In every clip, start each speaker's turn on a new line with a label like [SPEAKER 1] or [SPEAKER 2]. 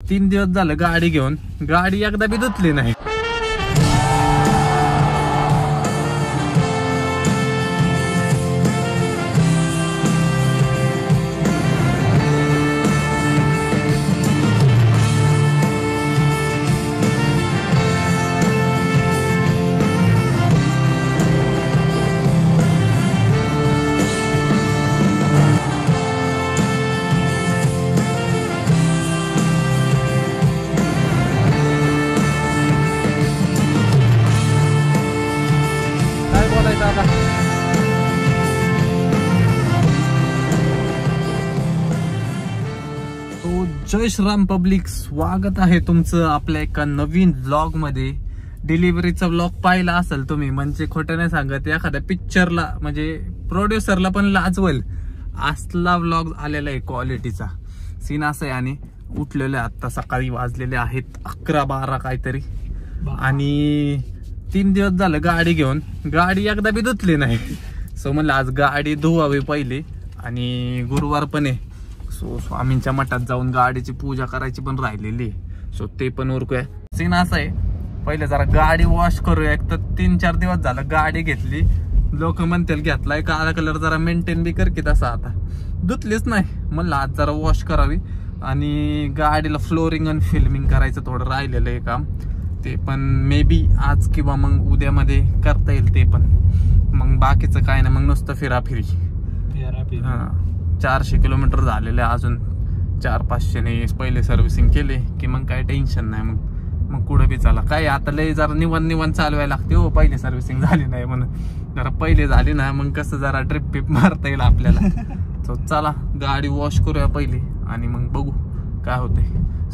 [SPEAKER 1] 3 दिवस झालं गाडी घेऊन, गाडी एकदा बी धुतली नाही. जय श्रीराम पब्लिक, स्वागत आहे तुमचं आपल्या एका नवीन व्लॉग मध्ये. डिलिव्हरीचा व्लॉग पाहिला असेल तुम्ही, म्हणजे खोटं नाही सांगत, एखाद्या पिक्चरला म्हणजे प्रोड्युसरला पण लाजवल असला व्लॉग आलेला आहे. क्वालिटीचा सीन असा आहे. आणि उठलेले आता सकाळी वाजलेले आहेत 11-12 काहीतरी, आणि 3 दिवस झालं गाडी घेऊन, गाडी एकदा बी धुतली नाही. सो म्हणलं आज गाडी धुवावी पहिली, आणि गुरुवार पण आहे. सो स्वामींच्या मठात जाऊन गाडीची पूजा करायची पण राहिलेली. सो ते पण उरकूया. सीन असा आहे, पहिले जरा गाडी वॉश करूया. एक तर 3-4 दिवस झालं गाडी घेतली, लोक म्हणतील घेतलाय काळा कलर, जरा मेंटेन बी कर की तसा. आता धुतलीच नाही, म्हणलं आज जरा वॉश करावी. आणि गाडीला फ्लोरिंग आणि फिल्मिंग करायचं थोडं राहिलेलं आहे काम, ते पण मे बी आज किंवा मग उद्यामध्ये करता येईल ते पण. मग बाकीचं काय नाही, मग नुसतं फिराफिरी. हा, 400 किलोमीटर झालेले, अजून 400-500 ने पहिले सर्व्हिसिंग केले की मग काय टेन्शन नाही. मग कुठं बी चला, काय आता लय जरा निवांत चालवायला लागते हो. पहिले सर्व्हिसिंग झाली नाही म्हणून, जरा पहिले झाली ना मग कसं जरा ट्रिप मारता येईल आपल्याला. तो चला गाडी वॉश करूया पहिली, आणि मग बघू काय होते.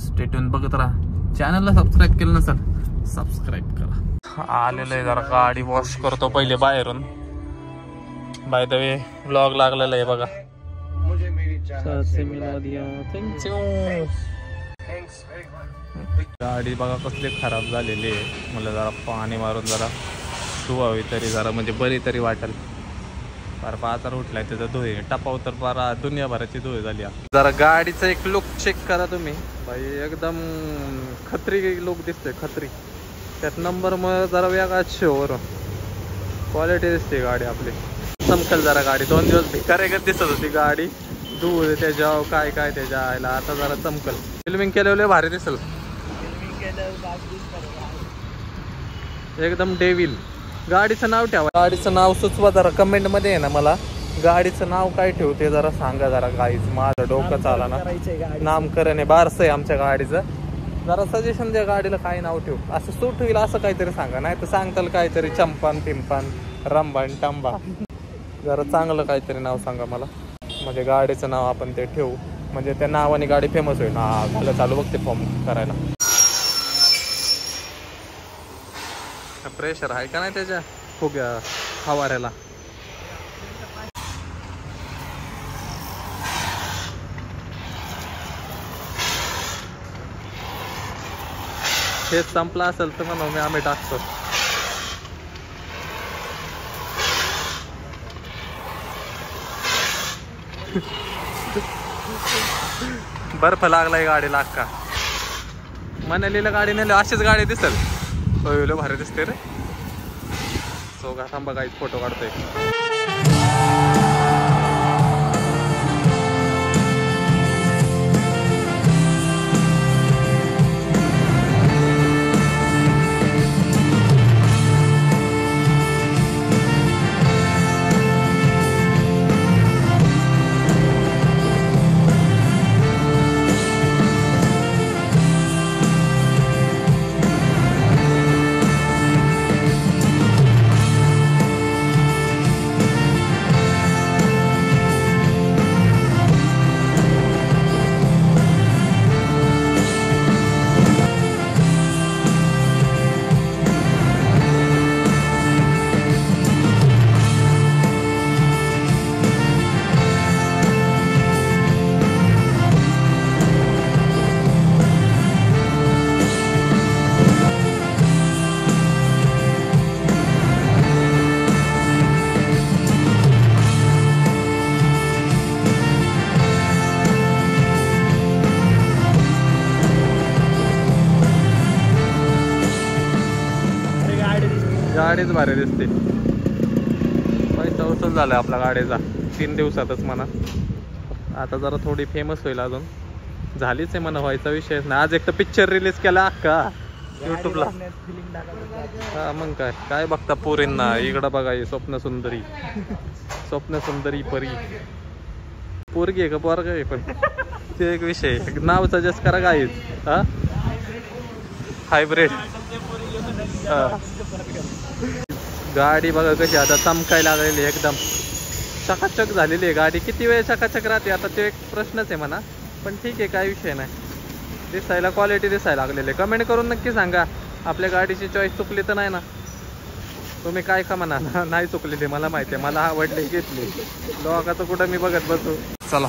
[SPEAKER 1] स्टे ट्यून बघत राहा. चॅनलला सबस्क्राईब केलं नसेल सबस्क्राईब करा. आलेलं आहे, जरा गाडी वॉश करतो पहिले बाहेरून. बाय द वे व्लॉग लागलेला आहे बघा. गाडी बघा कसली खराब झालेली आहे. मला जरा पाणी मारून जरा धुवावी तरी जरा म्हणजे बरी तरी वाटेल. फार बाजार उठलाय त्याचा धुळे टपाव, तर बारा दुनियाभराची धुळे झाली. जरा गाडीचा एक लुक चेक करा तुम्ही भाई, एकदम खत्री लुक दिसतोय, खत्री. त्यात नंबर मग जरा वेगळाच शोवर क्वालिटी दिसते गाडी आपली. चमकल जरा गाडी. 2 दिवस भिकारेगत दिसत होती गाडी, धूळ त्याच्या काय त्याच्या आयला. आता जरा चमकल. फिल्मिंग केल्यावर भारी दिसल एकदम. डेविल गाडीचं नाव ठेवा, गाडीचं नाव सुचवा जरा कमेंट मध्ये आहे ना. मला गाडीचं नाव काय ठेवते जरा सांगा जरा. गाईच माझं डोकं चाला ना, नामकरण आहे बारस आहे आमच्या गाडीचं. जरा सजेशन द्या गाडीला काय नाव ठेवू, असं सूट होईल असं काहीतरी सांगा. नाही तर सांगताल काहीतरी चंपान पिंपान रंबान टंबा. जरा चांगलं काहीतरी नाव सांगा मला, म्हणजे गाडीचं नाव आपण ते ठेवू, म्हणजे त्या नावाने गाडी फेमस होईल. हा झालं चालू बघते फॉर्म करायला. प्रेशर आहे का नाही त्याच्या फुग्या फवाऱ्याला. हे संपला असेल तर म्हणून आम्ही टाकतो. बर्फ लागलाय गाडीला अक्का. मनालीला गाडी नेली अशीच गाडी दिसल. भारी दिसते रे. सो थांबा काही फोटो काढतोय. गाडीच भारी दिसते. पैसा वसूल झाला आपला गाडीचा 3 दिवसातच म्हणा. आता जरा थोडी फेमस होईल अजून. झालीच आहे म्हणा, व्हायचा विषय नाही. आज एक तर पिक्चर रिलीज केला अख्खा युट्यूबला. हा मग काय बघता पोरींना. इकडं बघा ही स्वप्न सुंदरी परी. पोरगी आहे का पोरगा आहे पण ते एक विषय. नाव सजेस्ट करा काय. हा हायब्रिड. गाडी बघा कशी आता चमकाय लागलेली एकदम चकाचक झालेली आहे गाडी. किती वेळ चकाचक राहते आता ते एक प्रश्नच आहे म्हणा. पण ठीक आहे, काय विषय नाही. दिसायला क्वालिटी दिसायला लागलेली. कमेंट करून नक्की सांगा आपल्या गाडीची चॉईस चुकली तर नाही ना. तुम्ही काय का म्हणा नाही चुकलेली, मला माहिती आहे. मला आवडले घेतली. लोकांचं कुठं मी बघत बसू. चला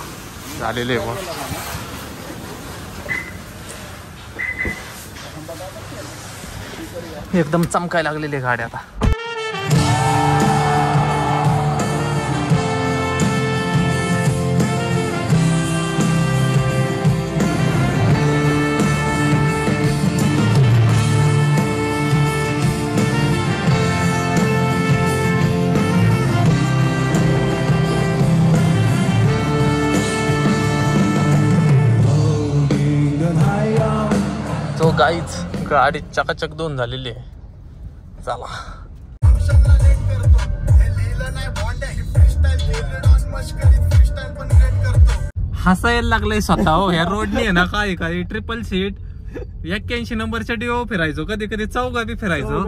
[SPEAKER 1] झालेले मग एकदम चमकाय लागलेली गाडी आता. तो गाईच गाडी चकाचक दोन झालेली आहे. चला हसायला लागलंय स्वतः हो. ह्या रोडनी आहे ना काय काय ट्रिपल सीट 81 नंबरच्या डीओ फिरायचो, कधी कधी चौघा बी फिरायचो.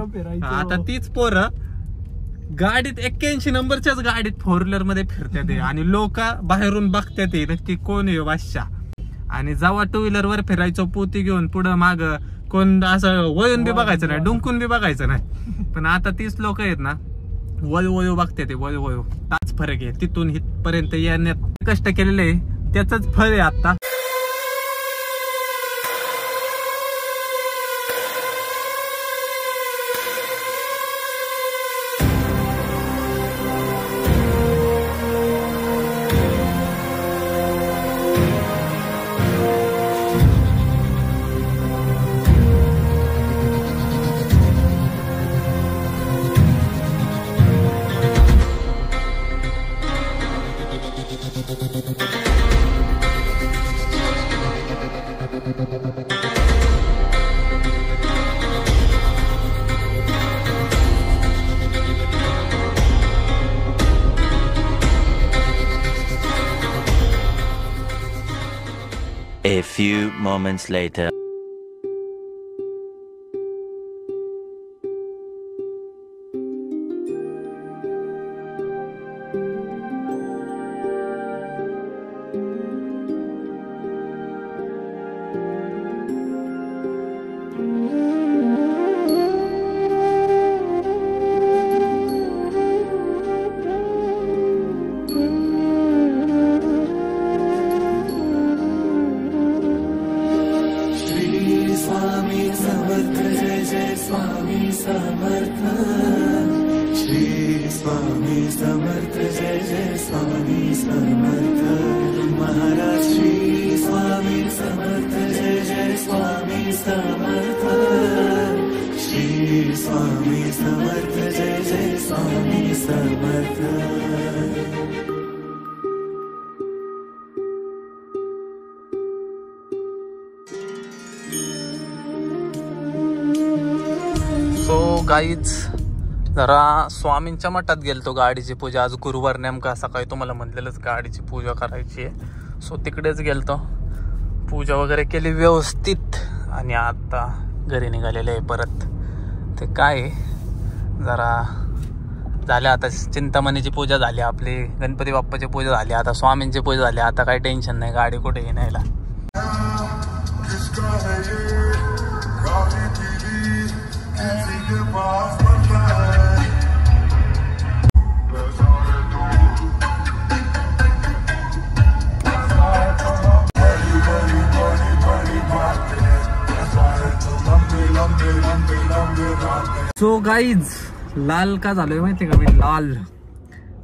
[SPEAKER 1] आता तीच पोरं गाडीत 81 नंबरच्याच गाडीत 4 व्हीलर मध्ये फिरतात आणि लोक बाहेरून बघतात नक्की कोण आहे बादशाह. आणि जेव्हा 2 व्हीलर वर फिरायचो पोती घेऊन पुढं माग कोण असं वळून बी बघायचं नाही, डुंकून बी बघायचं नाही. पण आता 30 लोक आहेत ना वळू बघते. वळू ताच फरक आहे. तिथून इथपर्यंत येण्यात कष्ट केलेले त्याच फळ आहे आता.
[SPEAKER 2] A few moments later.
[SPEAKER 1] So guys जरा स्वामींच्या मठात गेलतो गाडीची पूजा. आज गुरुवार नेमका सकाळी तुम्हाला म्हणलेलंच गाडीची पूजा करायची आहे. सो तिकडेच गेलतो, पूजा वगैरे केली व्यवस्थित आणि आता घरी निघालेले आहे परत. ते काय जरा झाले आता चिंतामणीची पूजा झाली, आपली गणपती बाप्पाची पूजा झाली, आता स्वामींची पूजा झाली. आता काही टेन्शन नाही गाडी कुठे येण्याला. सो गाईज लाल का झालोय माहितीये का मी? लाल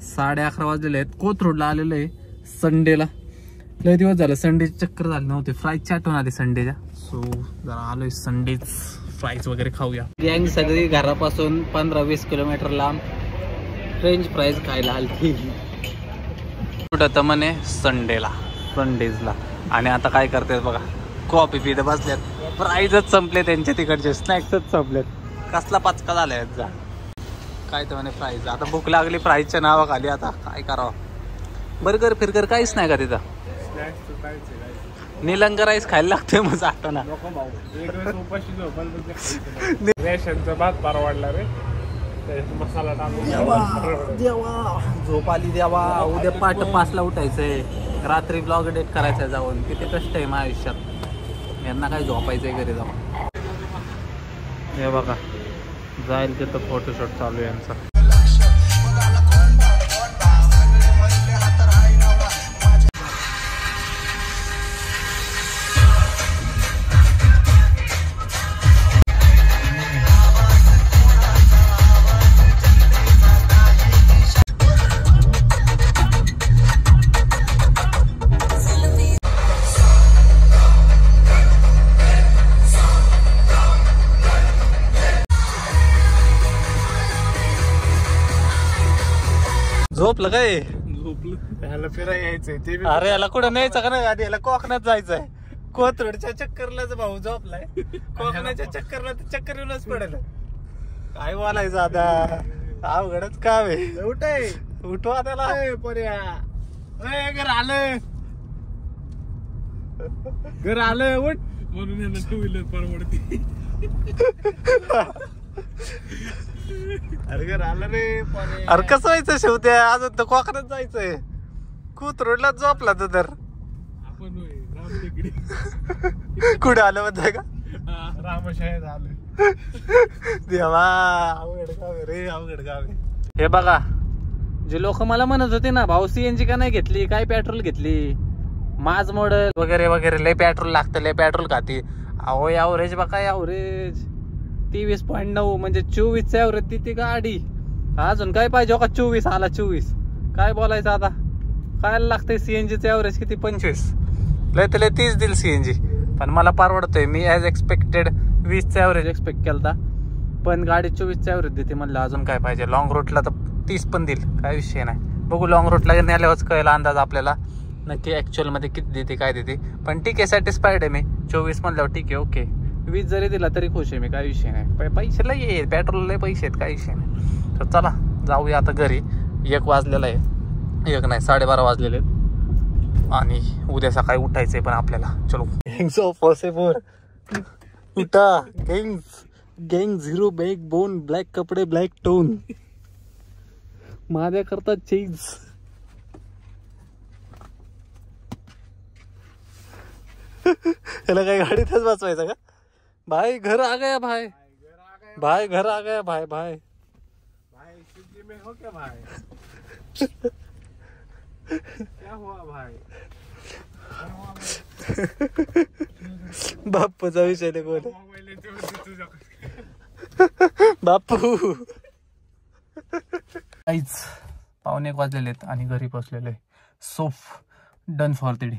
[SPEAKER 1] 11:30 वाजलेले आहेत. कोथरूडला आलेलो आहे संडेला. लय दिवस झालं संडेची चक्कर झाली नव्हती. फ्राईजची आठवण आली संडेच्या. सो जरा आलोय संडेच फ्राईज वगैरे खाऊया. गँग सगळी घरापासून 15-20 किलोमीटर लांब फ्रेंच फ्राईज खायला आलती कुठं तर म्हणे संडेजला. आणि आता काय करतात बघा, कॉफी पित बसल्यात. फ्राईजच संपले त्यांचे, तिकडचे स्नॅक्सच संपलेत. कसला पाचका झाला यांचा काय तर म्हणे फ्राईज. आता भूक लागली फ्राईजच्या नावाखाली, आता काय करावं. बर्गर फिरगर काहीच नाही का तिथं. निलंग राईस खायला लागतोय मग जाताना.
[SPEAKER 3] रेशनचा भात परवडला रे, मसाला टाकून.
[SPEAKER 1] देवा झोप आली देवा. उद्या 5:00 उठायचंय, रात्री ब्लॉग एडिट करायचंय जाऊन. किती कष्ट आहे माझ्या आयुष्यात. यांना काय झोपायचंय घरी जाऊन. हे बघा जाईल तिथं फोटोशूट चालू आहे यांचा. झोपलं काय?
[SPEAKER 3] झोपलं फिरायला यायचंय ते.
[SPEAKER 1] अरे याला कुठं न्यायचं का नाही, आधी याला कोकणात जायचंय. कोथरूडच्या चक्करलाच भाऊ झोपलाय. कोकणाच्या चक्करला तर चक्कर येऊनच पडेल. काय बोलायचं आता, अवघडच काम आहे.
[SPEAKER 3] उठाय
[SPEAKER 1] उठवा त्याला.
[SPEAKER 3] पर्या घर आलं उठ म्हणून यांना 2 व्हीलर परवडते. अरे घर आलं रे.
[SPEAKER 1] अरे कसं व्हायचं शेवट्या, अजून तर कोकणात जायचंय. कोथरूडला झोपला तर
[SPEAKER 3] आपण रामटेकडी
[SPEAKER 1] कुठे आलं म्हणताय का?
[SPEAKER 3] रामशाळेत आलं.
[SPEAKER 1] देवा अवघड काम रे, अवघड काम. हे बघा जे लोक मला म्हणत होते ना, भाऊ सीएनजी का नाही घेतली, काय पेट्रोल घेतली, माझ मॉडेल वगैरे वगैरे, लय पेट्रोल लागतं, लय पेट्रोल खाते. अहो ॲव्हरेज बघा, ॲव्हरेज 23.9 म्हणजे 24चं ॲव्हरेज ती गाडी. अजून काय पाहिजे का? 24 आला 24. काय बोलायचं आता. काय लागतंय सीएनजीचं ॲव्हरेज किती? 25. लय तर लय 30 देईल सीएनजी, पण मला परवडतोय. मी ॲज एक्सपेक्टेड 20चं ॲव्हरेज एक्सपेक्ट केलता, पण गाडी 24चं ॲव्हरेज देते म्हणलं. अजून काय पाहिजे. लॉंग रूटला तर 30 पण देईल, काय विषय नाही. बघू लॉंग रूटला नेल्यावरच कळेल अंदाज आपल्याला नक्की ॲक्च्युअलमध्ये किती देते काय देते. पण ठीक आहे, सॅटिस्फाईड आहे मी. 24 म्हणल्यावर ठीक आहे, ओके. 20 जरी दिला तरी खुश आहे मी, काय विषय नाही. पैसे लय आहे, पेट्रोल लय पैसे आहेत, काय विषय नाही. तर चला जाऊया आता घरी. 1 वाजलेला आहे, 1 नाही 12:30 वाजलेले आहेत. आणि उद्या सकाळी उठायचंय पण आपल्याला. चलो गँग्स ऑफ वॉसेपूर उठा. गँग 0 बॅक बोन, ब्लॅक कपडे ब्लॅक टोन, माझ्या करता चेंज. याला काही गाडीतच वाचवायचं का? भाई घर आ गया भाई, भाई घर आ गया भाई, भाई
[SPEAKER 3] सिटी में हो क्या भाई? क्या हुआ भाई?
[SPEAKER 1] बापूचा विषय नाही बोल. बापू काहीच 1:15 वाजलेले आहेत आणि घरी पोचलेले. So done for the day.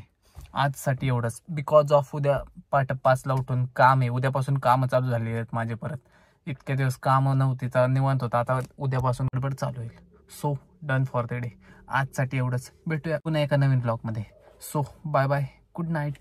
[SPEAKER 1] आजसाठी एवढंच. बिकॉज ऑफ उद्या 5:30 उठून काम आहे. उद्यापासून कामं चालू झाली आहेत माझे परत. इतके दिवस कामं नव्हती, तर निवांत होता. आता उद्यापासून गडबड चालू होईल. So done for the day. आजसाठी एवढंच. भेटूया पुन्हा एका नवीन ब्लॉगमध्ये. So bye bye, good night.